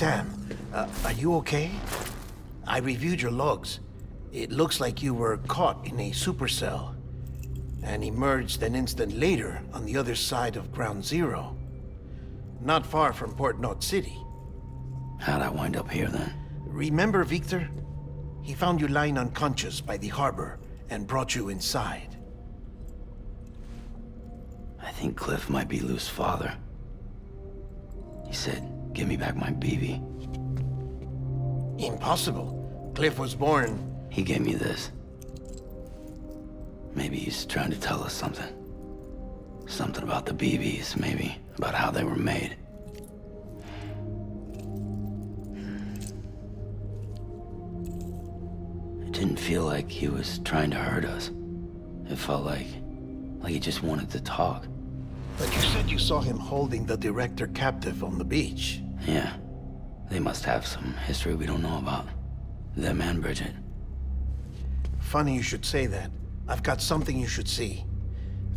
Sam, are you okay? I reviewed your logs. It looks like you were caught in a supercell and emerged an instant later on the other side of Ground Zero. Not far from Port Knot City. How'd I wind up here then? Remember Victor? He found you lying unconscious by the harbor and brought you inside. I think Cliff might be Lou's father. He said, give me back my BB. Impossible. Cliff was born... He gave me this. Maybe he's trying to tell us something. Something about the BBs, maybe. About how they were made. It didn't feel like he was trying to hurt us. It felt like he just wanted to talk. But you said you saw him holding the director captive on the beach. Yeah. They must have some history we don't know about. Them and Bridget. Funny you should say that. I've got something you should see.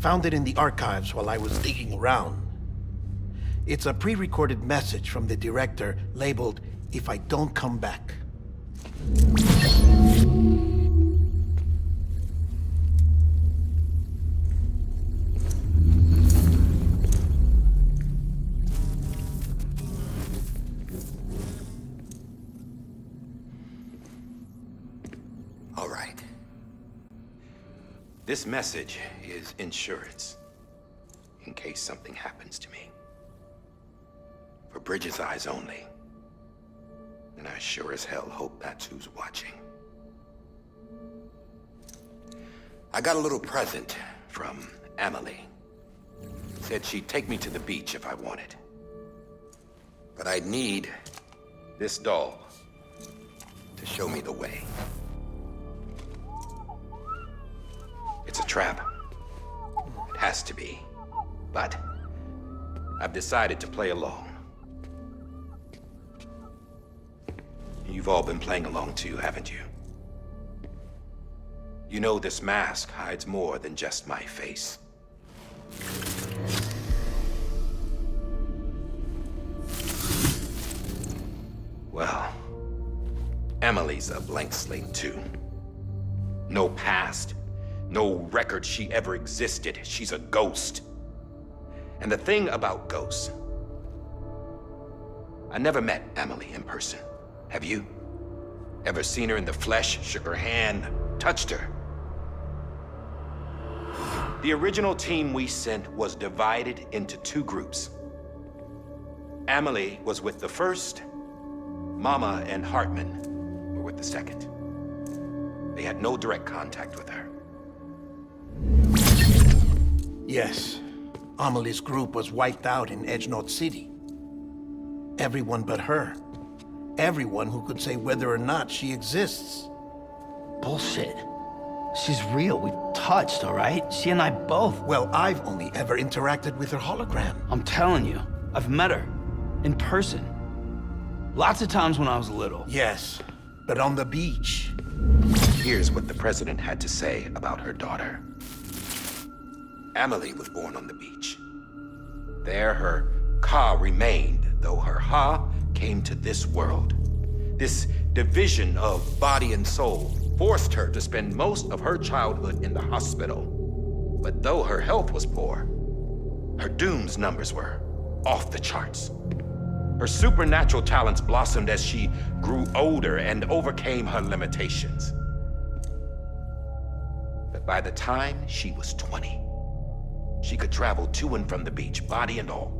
Found it in the archives while I was digging around. It's a pre-recorded message from the director labeled, "If I don't come back." All right. This message is insurance, in case something happens to me. For Bridget's eyes only. And I sure as hell hope that's who's watching. I got a little present from Emily. Said she'd take me to the beach if I wanted. But I'd need this doll to show me the way. It's a trap. It has to be. But I've decided to play along. You've all been playing along too, haven't you? You know this mask hides more than just my face. Well, Emily's a blank slate too. No past. No record she ever existed. She's a ghost. And the thing about ghosts, I never met Emily in person. Have you? Ever seen her in the flesh, shook her hand, touched her? The original team we sent was divided into two groups. Emily was with the first. Mama and Hartman were with the second. They had no direct contact with her. Yes. Amelie's group was wiped out in Edge Knot City. Everyone but her. Everyone who could say whether or not she exists. Bullshit. She's real. We've touched, all right? She and I both. Well, I've only ever interacted with her hologram. I'm telling you, I've met her. In person. Lots of times when I was little. Yes, but on the beach. Here's what the president had to say about her daughter. Emily was born on the beach. There her Ka remained, though her Ha came to this world. This division of body and soul forced her to spend most of her childhood in the hospital. But though her health was poor, her Doom's numbers were off the charts. Her supernatural talents blossomed as she grew older and overcame her limitations. But by the time she was 20, she could travel to and from the beach, body and all.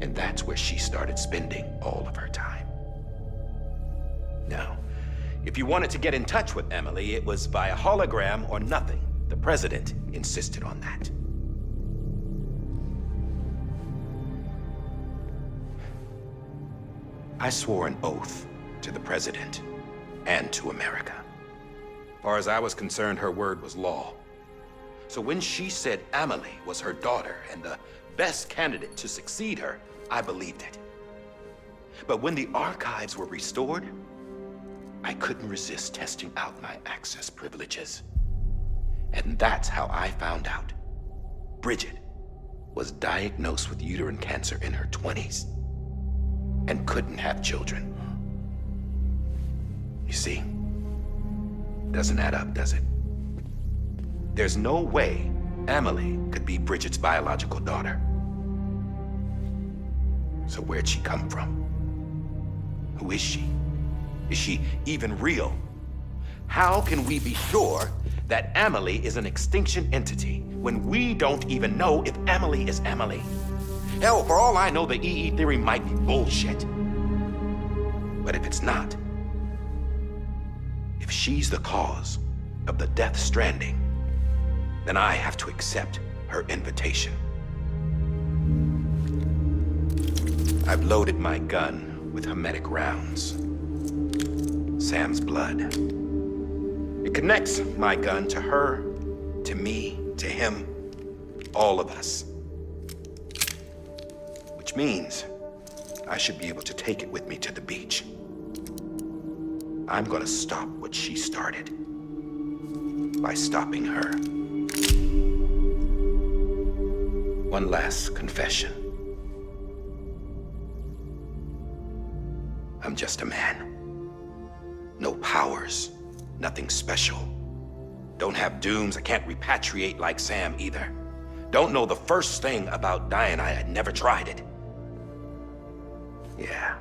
And that's where she started spending all of her time. Now, if you wanted to get in touch with Emily, it was via hologram or nothing. The president insisted on that. I swore an oath to the president and to America. As far as I was concerned, her word was law. So when she said Emily was her daughter and the best candidate to succeed her, I believed it. But when the archives were restored, I couldn't resist testing out my access privileges. And that's how I found out Bridget was diagnosed with uterine cancer in her 20s. and couldn't have children. You see, doesn't add up, does it? There's no way Emily could be Bridget's biological daughter. So where'd she come from? Who is she? Is she even real? How can we be sure that Emily is an extinction entity when we don't even know if Emily is Emily? Hell, for all I know, the EE theory might be bullshit. But if it's not, if she's the cause of the death stranding, then I have to accept her invitation. I've loaded my gun with hermetic rounds. Sam's blood. It connects my gun to her, to me, to him, all of us. Which means I should be able to take it with me to the beach. I'm gonna stop what she started by stopping her. One last confession. I'm just a man. No powers, nothing special. Don't have dooms, I can't repatriate like Sam either. Don't know the first thing about dying, I had never tried it. Yeah.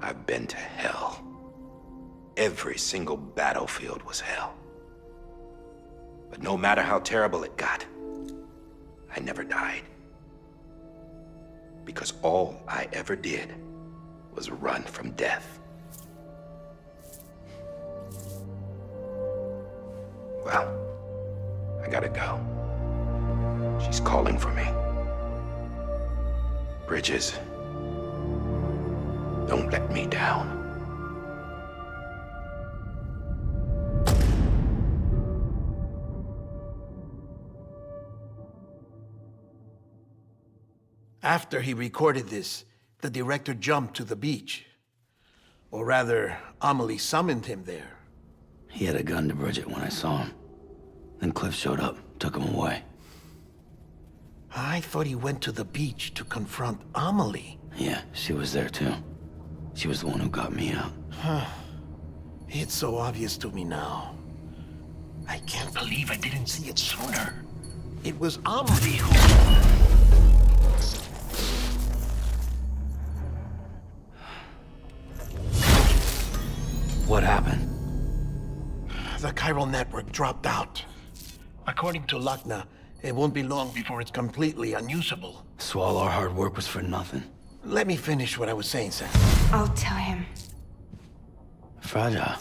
I've been to hell. Every single battlefield was hell. But no matter how terrible it got, I never died. Because all I ever did was run from death. Well, I gotta go. She's calling for me. Bridges, don't let me down. After he recorded this, the director jumped to the beach. Or rather, Amelie summoned him there. He had a gun to Bridget when I saw him. Then Cliff showed up, took him away. I thought he went to the beach to confront Amelie. Yeah, she was there too. She was the one who got me out. It's so obvious to me now. I can't believe I didn't see it sooner. It was Amelie who... What happened? The chiral network dropped out. According to Lakna, it won't be long before it's completely unusable. So all our hard work was for nothing. Let me finish what I was saying, Sam. I'll tell him. Fragile.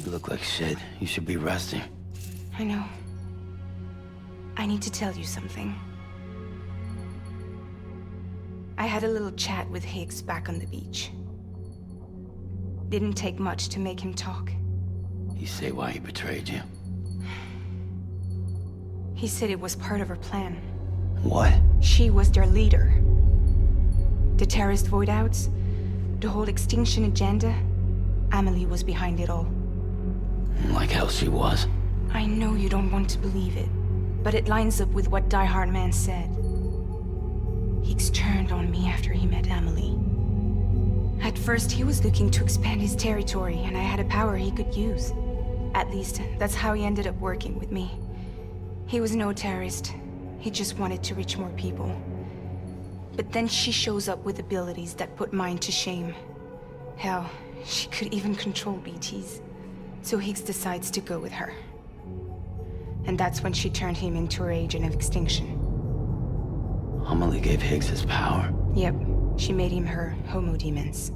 You look like shit. You should be resting. I know. I need to tell you something. I had a little chat with Higgs back on the beach. Didn't take much to make him talk. You say why he betrayed you? He said it was part of her plan. What? She was their leader. The terrorist voidouts, the whole extinction agenda, Amelie was behind it all. Like hell she was. I know you don't want to believe it, but it lines up with what Die-Hardman said. Higgs turned on me after he met Amelie. At first, he was looking to expand his territory, and I had a power he could use. At least, that's how he ended up working with me. He was no terrorist. He just wanted to reach more people. But then she shows up with abilities that put mine to shame. Hell, she could even control BTs. So Higgs decides to go with her. And that's when she turned him into her agent of extinction. Amelie gave Higgs his power. Yep. She made him her homo demons.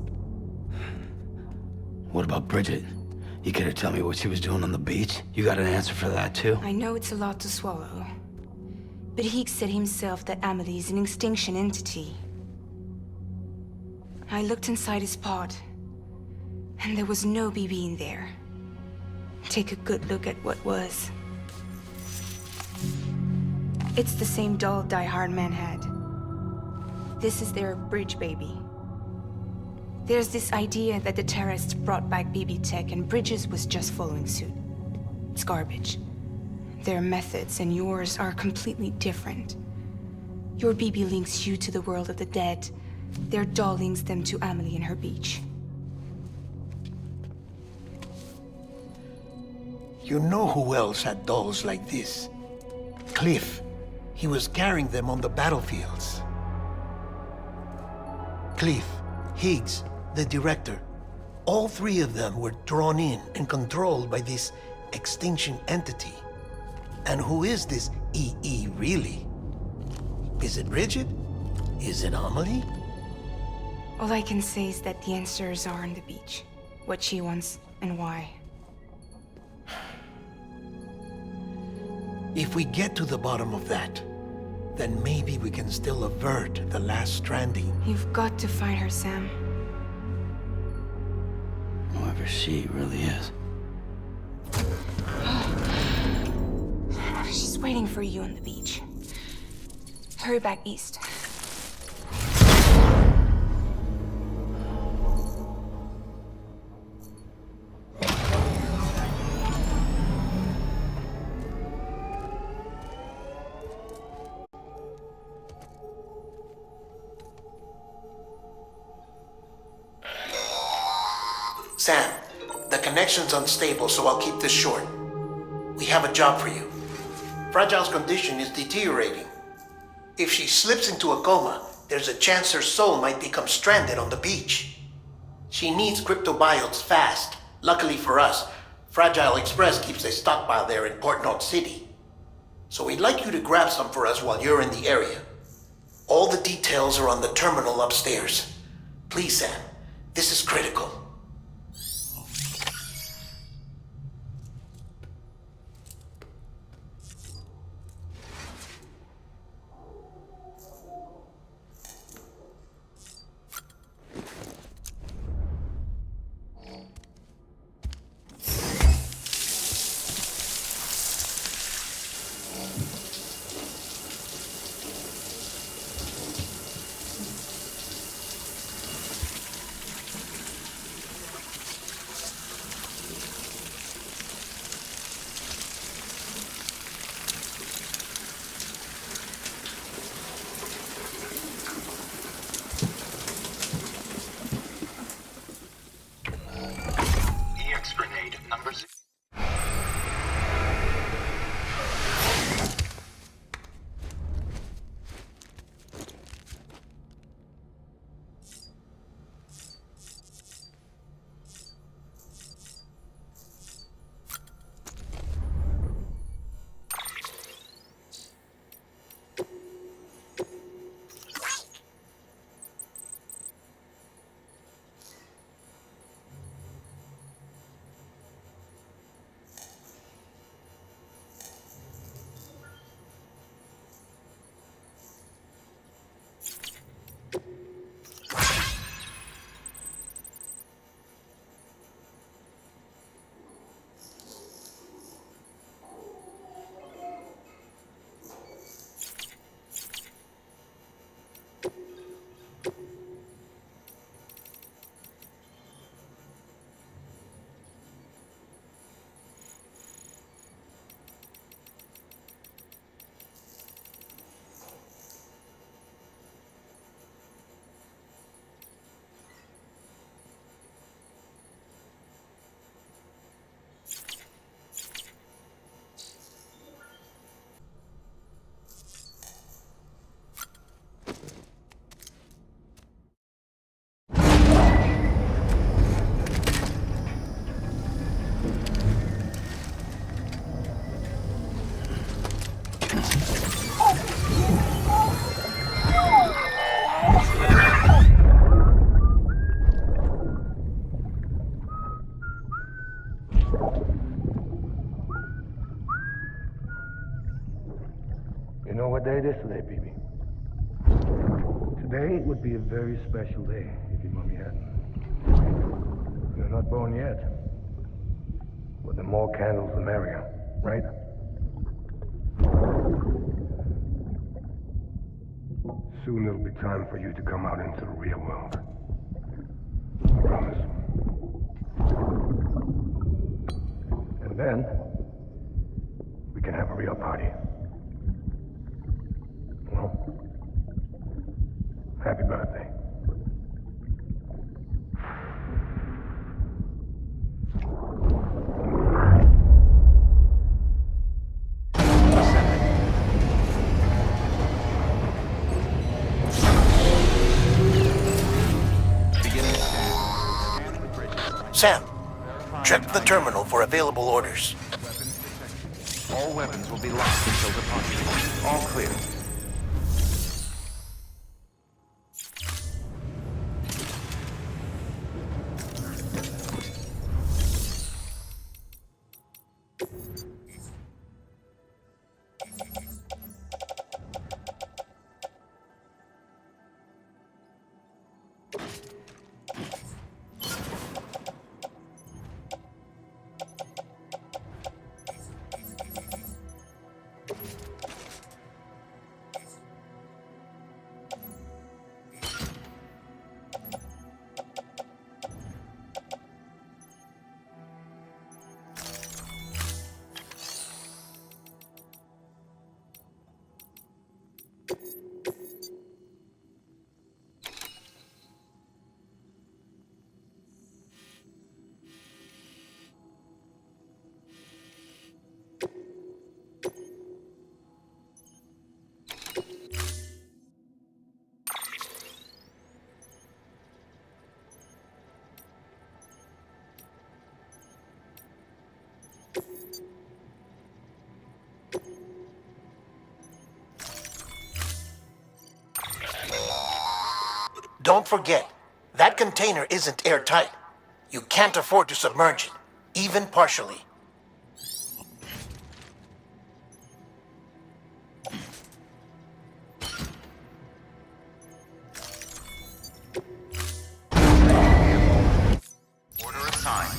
What about Bridget? You care to tell me what she was doing on the beach? You got an answer for that too? I know it's a lot to swallow. But he said himself that Amelie is an extinction entity. I looked inside his pod, and there was no BB in there. Take a good look at what was. It's the same doll Die-Hardman had. This is their bridge baby. There's this idea that the terrorists brought back BB tech and Bridges was just following suit. It's garbage. Their methods and yours are completely different. Your BB links you to the world of the dead, Their doll links them to Amelie and her beach. You know who else had dolls like this? Cliff. He was carrying them on the battlefields. Cliff, Higgs, the director. All three of them were drawn in and controlled by this extinction entity. And who is this EE really? Is it Bridget? Is it Amelie? All I can say is that the answers are on the beach. What she wants and why. If we get to the bottom of that, then maybe we can still avert the last stranding. You've got to find her, Sam. Whoever she really is. She's waiting for you on the beach. Hurry back east. Sam, the connection's unstable, so I'll keep this short. We have a job for you. Fragile's condition is deteriorating. If she slips into a coma, there's a chance her soul might become stranded on the beach. She needs cryptobiotes fast. Luckily for us, Fragile Express keeps a stockpile there in Port North City. So we'd like you to grab some for us while you're in the area. All the details are on the terminal upstairs. Please, Sam, this is critical. You know what day it is today, BB? Today would be a very special day if your mommy hadn't. You're not born yet. But the more candles, the merrier, right? Soon it'll be time for you to come out into the real world. I promise. And then, we can have a real party. Well, happy birthday. Sam, check the terminal for available orders. All weapons will be locked until departure. All clear. Don't forget, that container isn't airtight. You can't afford to submerge it, even partially. Order assigned.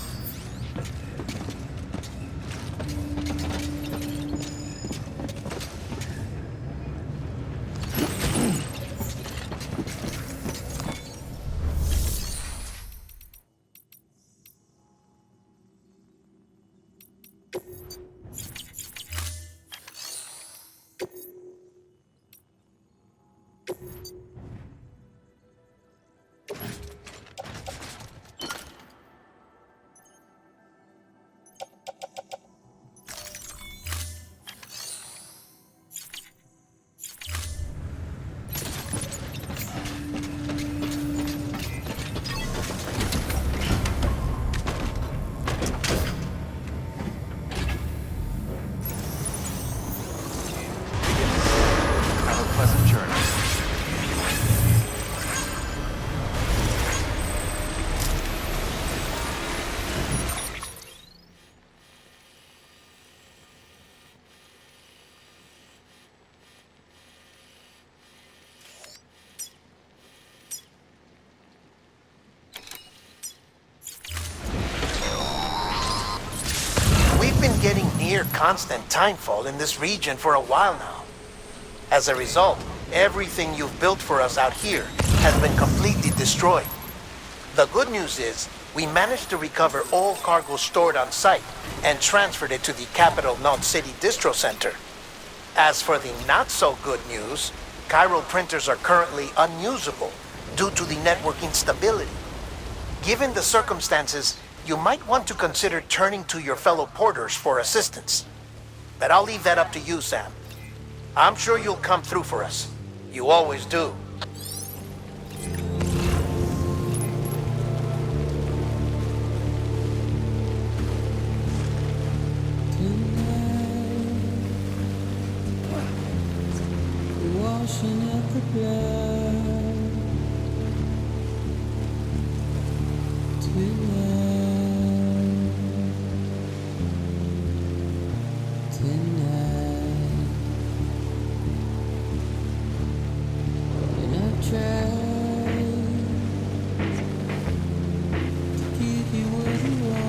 Have a pleasant journey. We've been getting near constant timefall in this region for a while now. As a result, everything you've built for us out here has been completely destroyed. The good news is, we managed to recover all cargo stored on site and transferred it to the capital Knot City Distro Center. As for the not-so-good news, chiral printers are currently unusable due to the network instability. Given the circumstances, you might want to consider turning to your fellow porters for assistance. But I'll leave that up to you, Sam. I'm sure you'll come through for us. You always do. Washing at the blood tonight, and I've tried to give you what you want.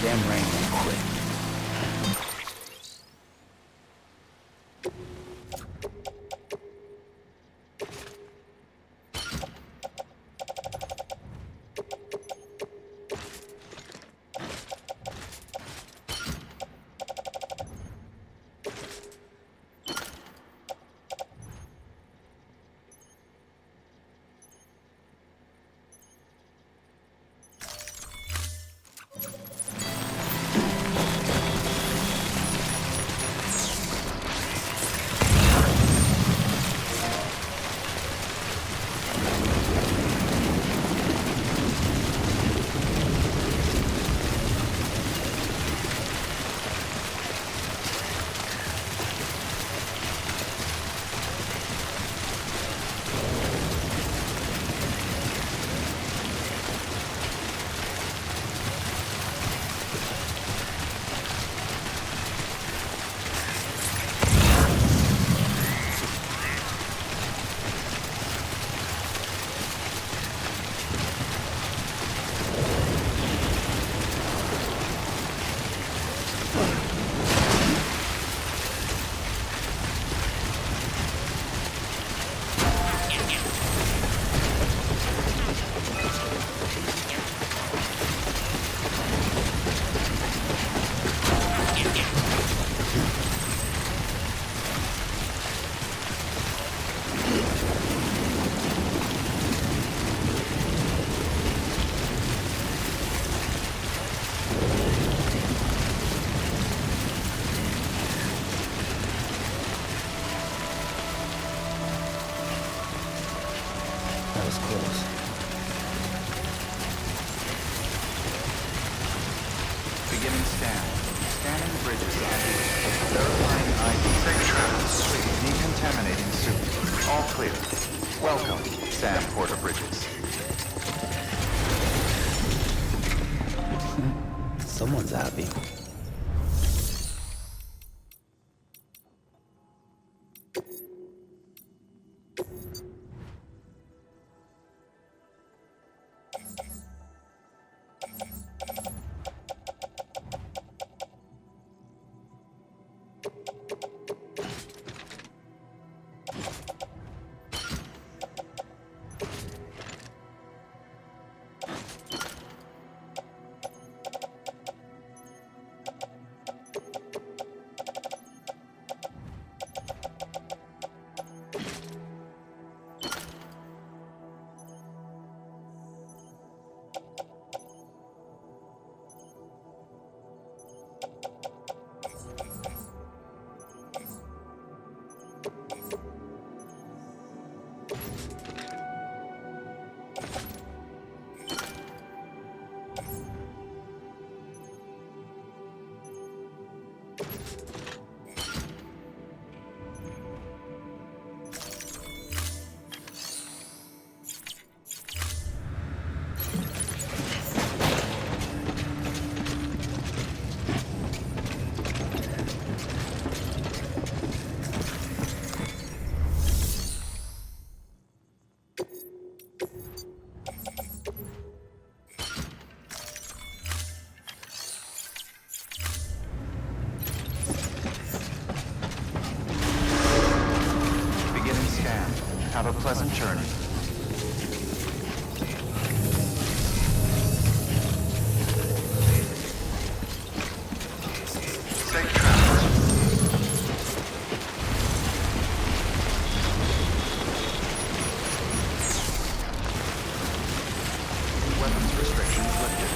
Damn rain won't quit. Beginning scan. Scanning the bridges and verifying ID. Safe travels. Decontaminating suit. All clear. Welcome, Sam Porter Bridges. Someone's happy. Have a pleasant journey. Safe travels. Weapons restrictions lifted.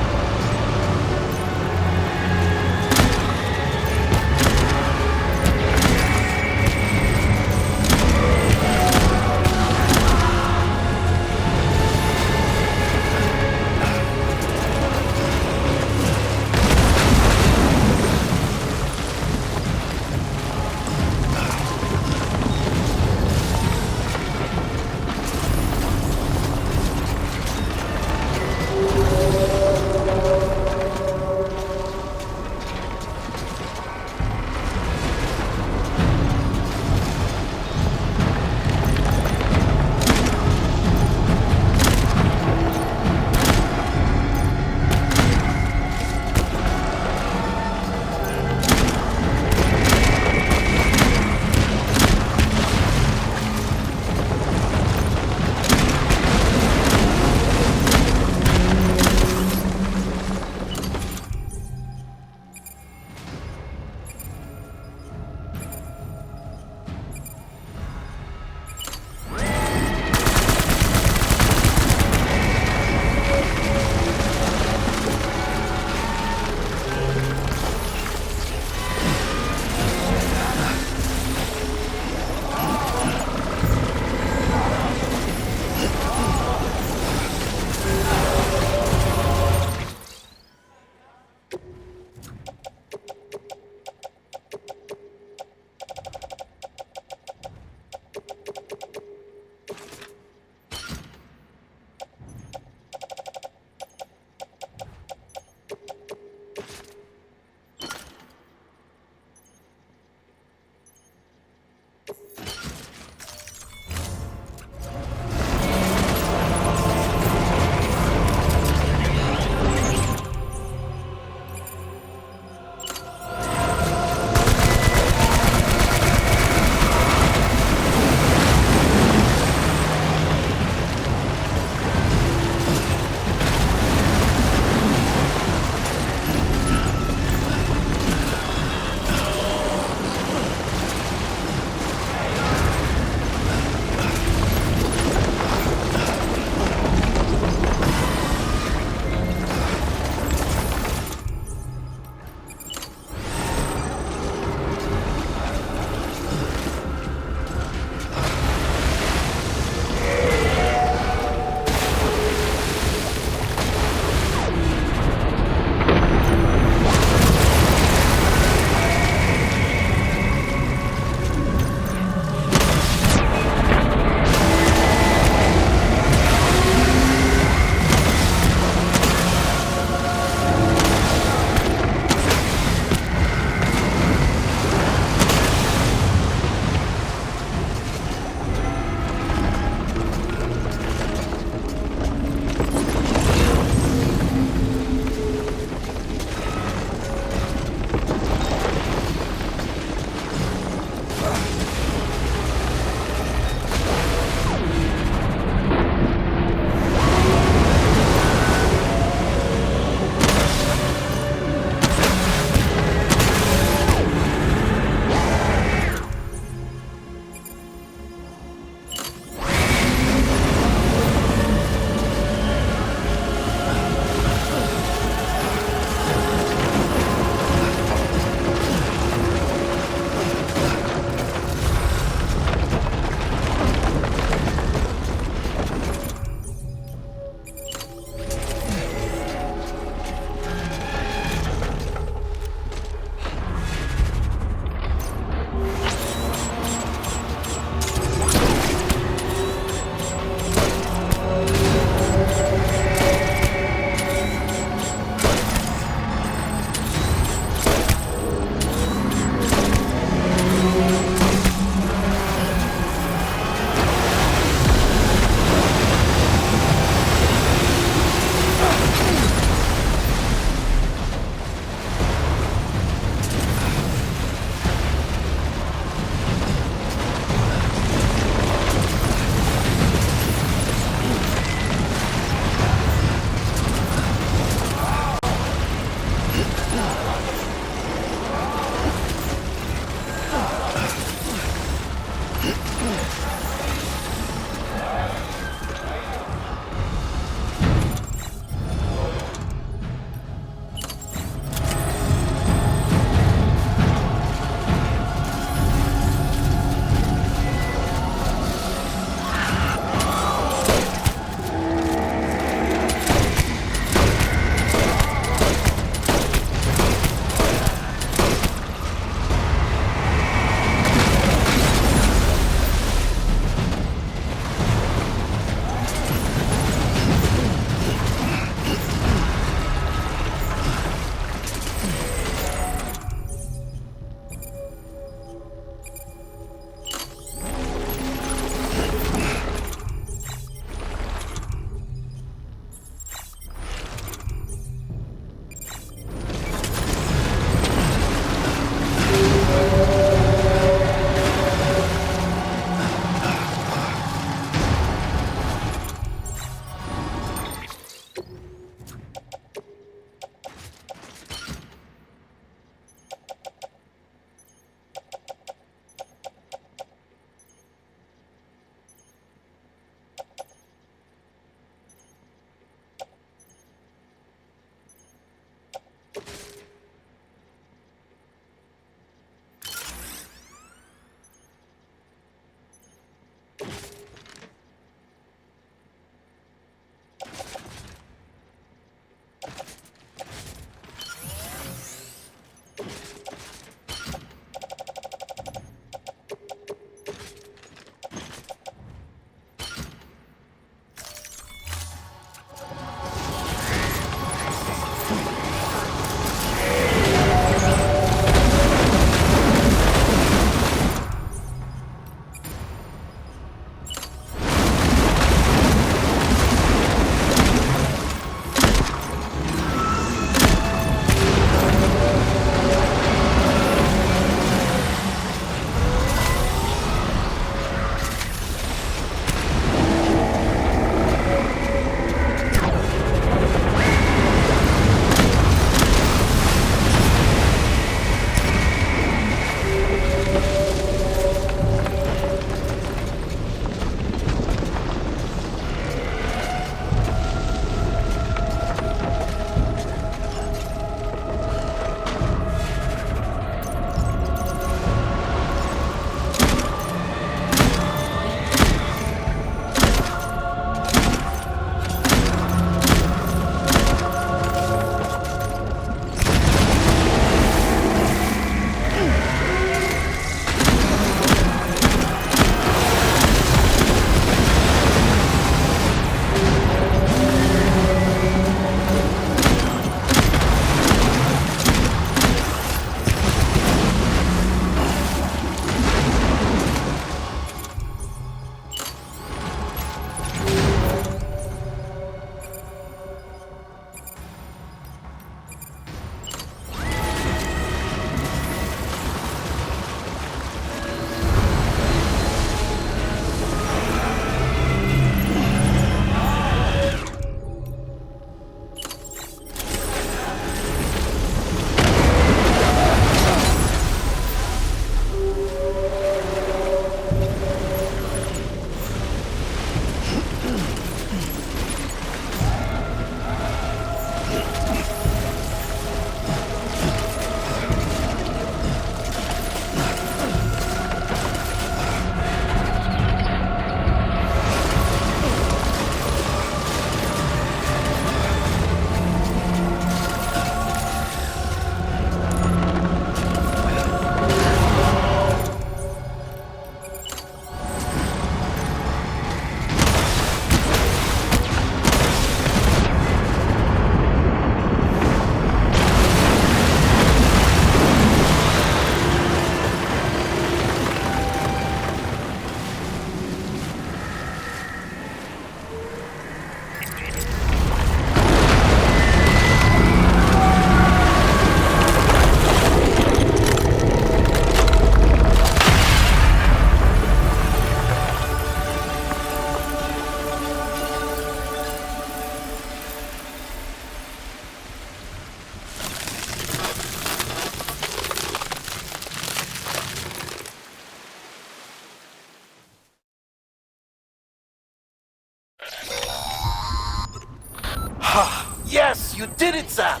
Yes, you did it, Sam!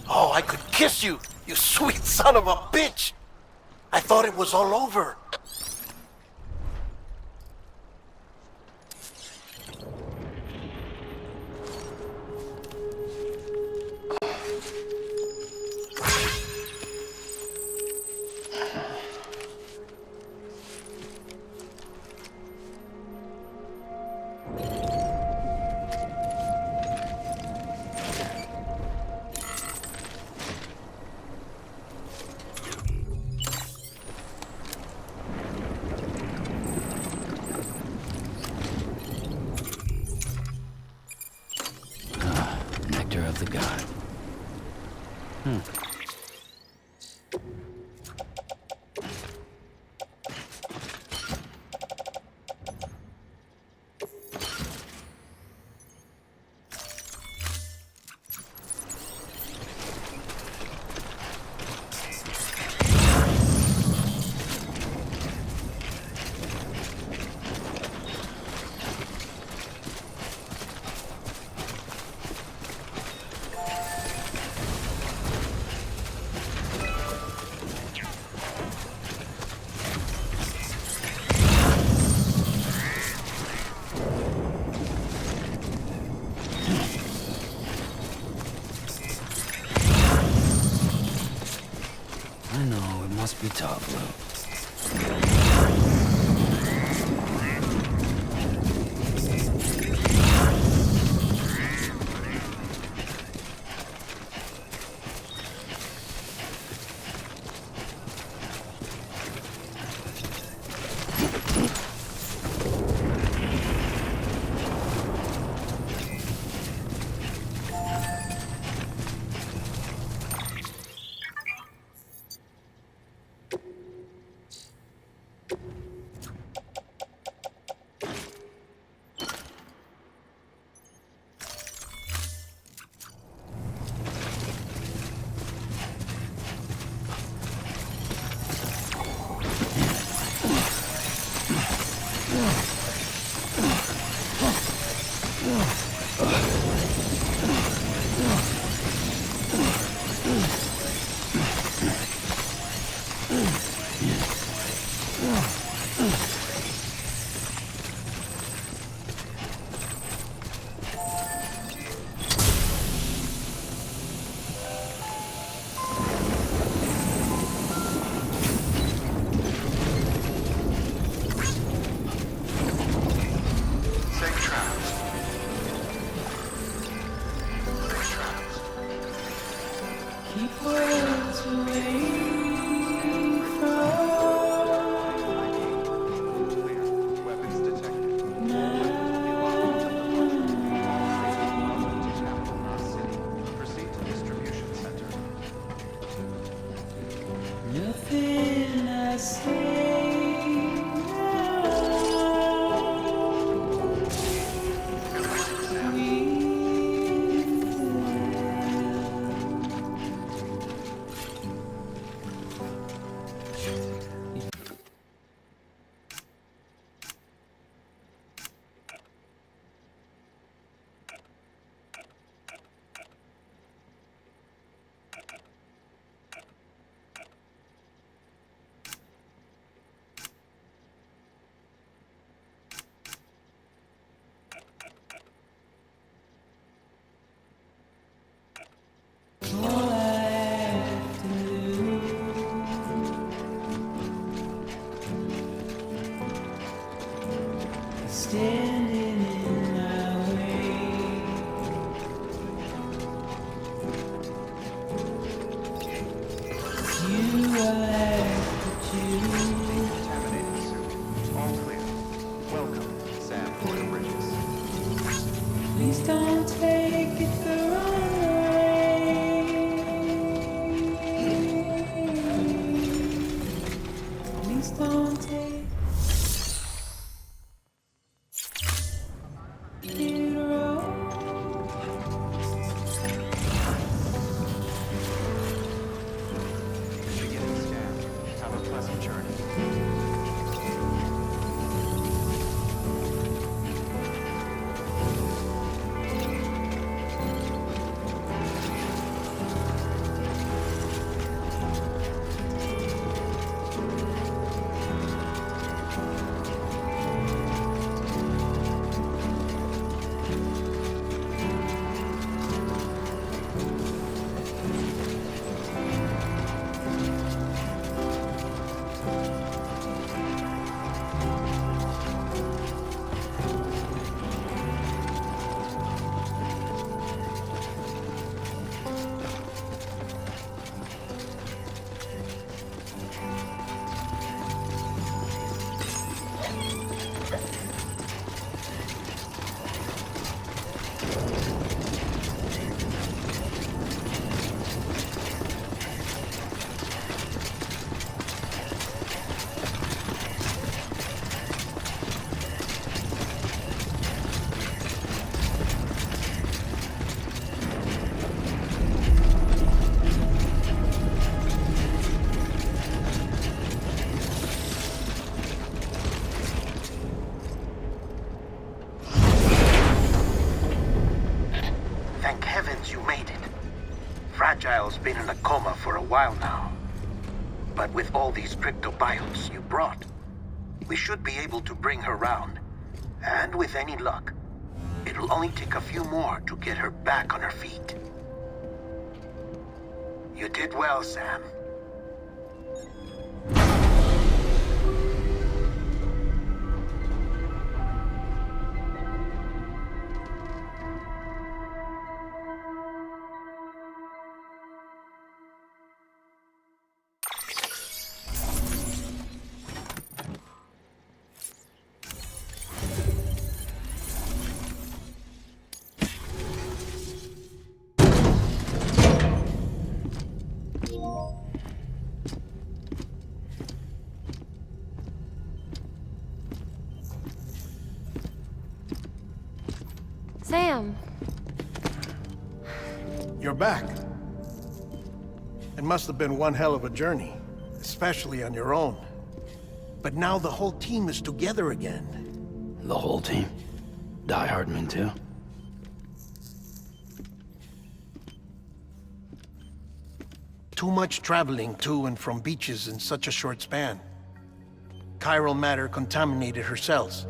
Oh, I could kiss you, you sweet son of a bitch! I thought it was all over. Nectar of the god. I know, it must be tough, Lou. in a coma for a while now. But with all these cryptobiotes you brought, we should be able to bring her round. And with any luck, it'll only take a few more to get her back on her feet. You did well, Sam. Sam! You're back. It must have been one hell of a journey, especially on your own. But now the whole team is together again. The whole team? Die-Hardman too? Too much traveling to and from beaches in such a short span. Chiral matter contaminated her cells,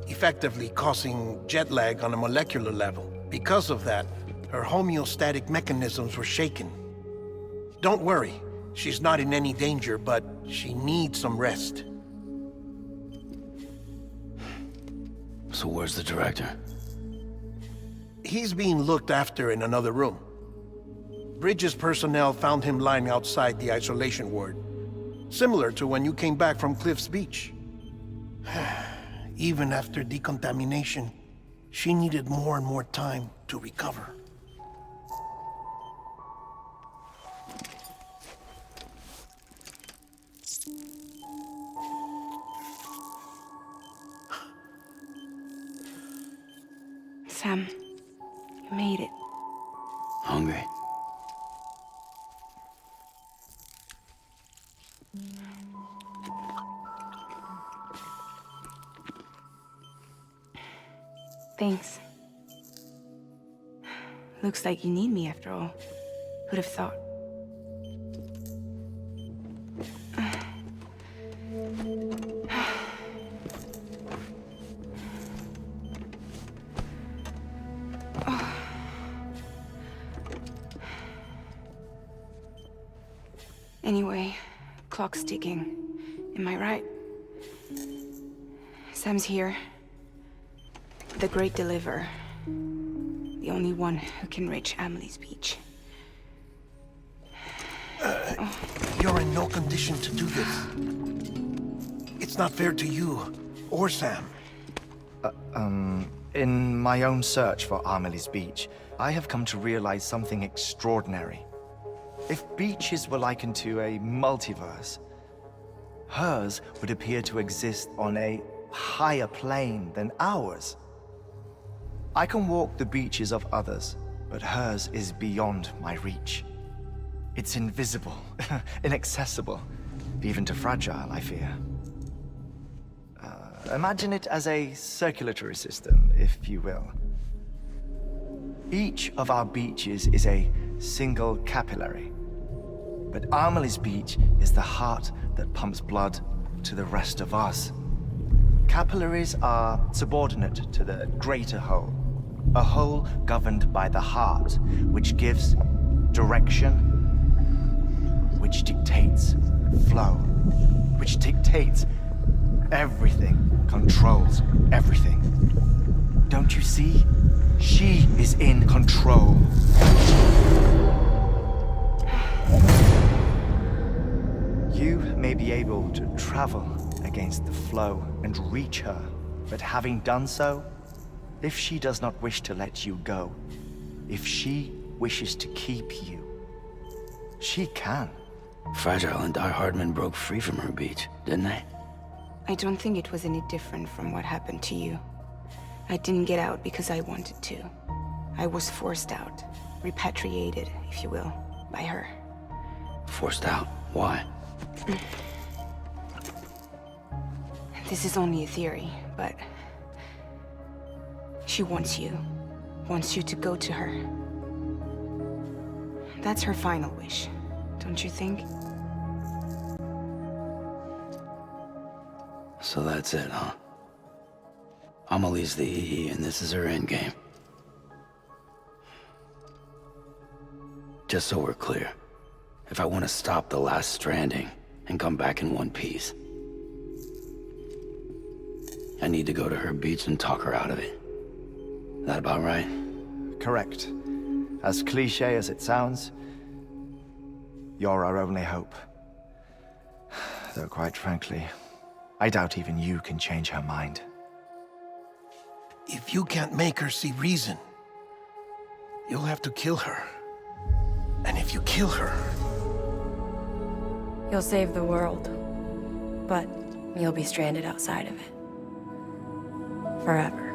effectively causing jet lag on a molecular level. Because of that, her homeostatic mechanisms were shaken. Don't worry, she's not in any danger, but she needs some rest. So where's the director? He's being looked after in another room. Bridges personnel found him lying outside the isolation ward, similar to when you came back from Cliff's Beach. Even after decontamination, she needed more and more time to recover. Sam, you made it. Hungry? Thanks. Looks like you need me after all. Who'd have thought? Anyway, clock's ticking. Am I right? Sam's here. The Great Deliverer. The only one who can reach Amelie's Beach. You're in no condition to do this. It's not fair to you, or Sam. In my own search for Amelie's Beach, I have come to realize something extraordinary. If beaches were likened to a multiverse, hers would appear to exist on a higher plane than ours. I can walk the beaches of others, but hers is beyond my reach. It's invisible, inaccessible, even to fragile, I fear. Imagine it as a circulatory system, if you will. Each of our beaches is a single capillary, but Amelie's Beach is the heart that pumps blood to the rest of us. Capillaries are subordinate to the greater whole, a whole governed by the heart, which gives direction, which dictates flow, which dictates everything, controls everything. Don't you see? She is in control. You may be able to travel against the flow and reach her, but having done so, if she does not wish to let you go, if she wishes to keep you, she can. Fragile and Die-Hardman broke free from her beach, didn't they? I don't think it was any different from what happened to you. I didn't get out because I wanted to. I was forced out. Repatriated, if you will, by her. Forced out? Why? This is only a theory, but... she wants you to go to her. That's her final wish, don't you think? So that's it, huh? Amelie's the EE, and this is her endgame. Just so we're clear, if I want to stop the last Stranding and come back in one piece, I need to go to her beach and talk her out of it. That about right? Correct. As cliche as it sounds, you're our only hope. Though quite frankly, I doubt even you can change her mind. If you can't make her see reason, you'll have to kill her. And if you kill her... You'll save the world, but you'll be stranded outside of it. Forever.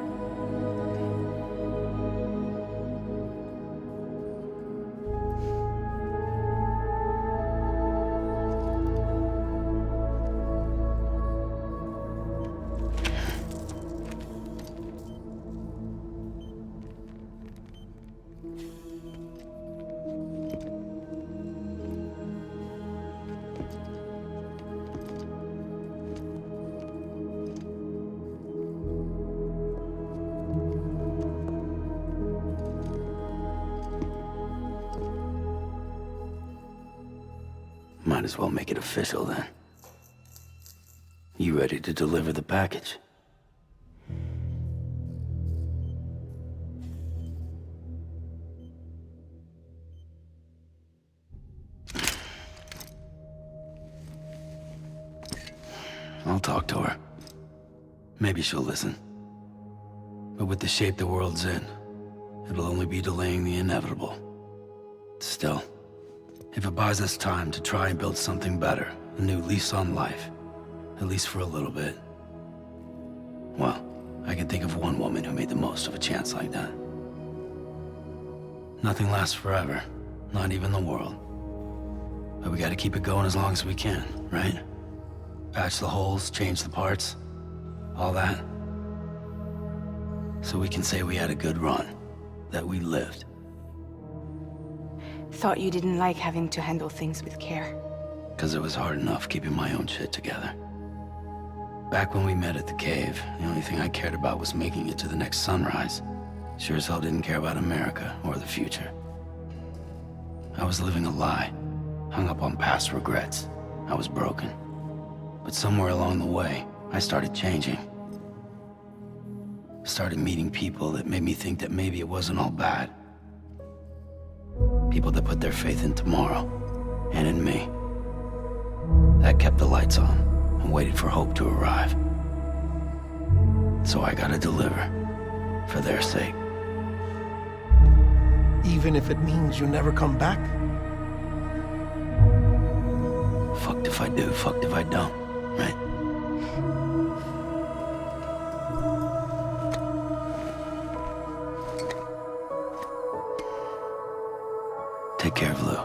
Might as well make it official then. You ready to deliver the package? I'll talk to her. Maybe she'll listen. But with the shape the world's in, it'll only be delaying the inevitable. Still, if it buys us time to try and build something better, a new lease on life, at least for a little bit, well, I can think of one woman who made the most of a chance like that. Nothing lasts forever, not even the world. But we gotta keep it going as long as we can, right? Patch the holes, change the parts, all that. So we can say we had a good run, that we lived. Thought you didn't like having to handle things with care. 'Cause it was hard enough keeping my own shit together. Back when we met at the cave, the only thing I cared about was making it to the next sunrise. Sure as hell didn't care about America or the future. I was living a lie, hung up on past regrets. I was broken. But somewhere along the way, I started changing. Started meeting people that made me think that maybe it wasn't all bad. People that put their faith in tomorrow, and in me. That kept the lights on, and waited for hope to arrive. So I gotta deliver, for their sake. Even if it means you never come back? Fucked if I do, fucked if I don't, right? Take care of Lou.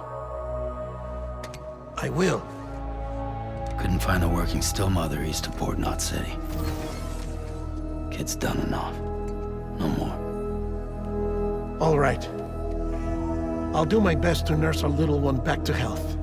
I will. Couldn't find a working stillmother east of Port Knot City. Kid's done enough. No more. All right. I'll do my best to nurse our little one back to health.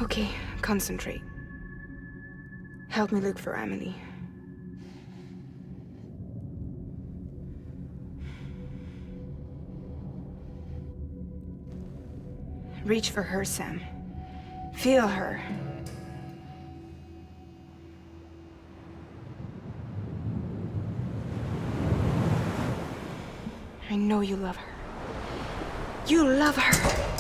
Okay, concentrate. Help me look for Emily. Reach for her, Sam. Feel her. I know you love her. You love her!